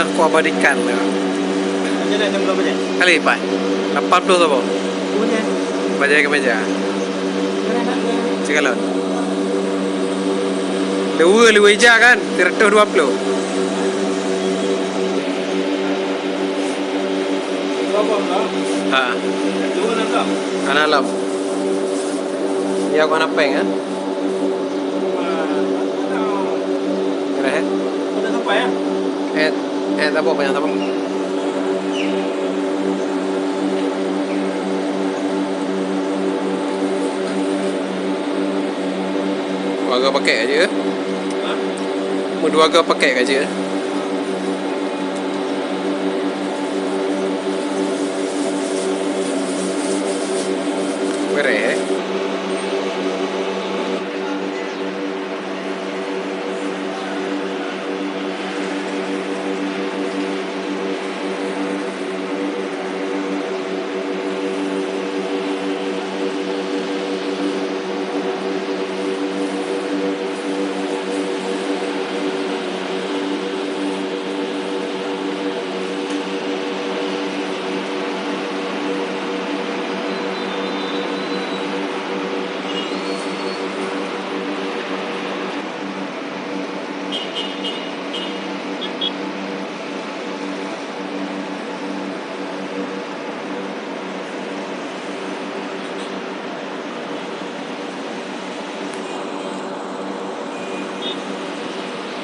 aku abadikan lah. Macam nak jam berapa je? Kali pak 80 apa? Punya. Baca ke meja. Cikalon. Lu ija kan 320. Berapa lah? Ha. 266. Analam. Ya aku anak peng kan? Kira Ada sampai ya? apa banyak apa? Warga pakai aja. Mau dua warga pakai aja. Where?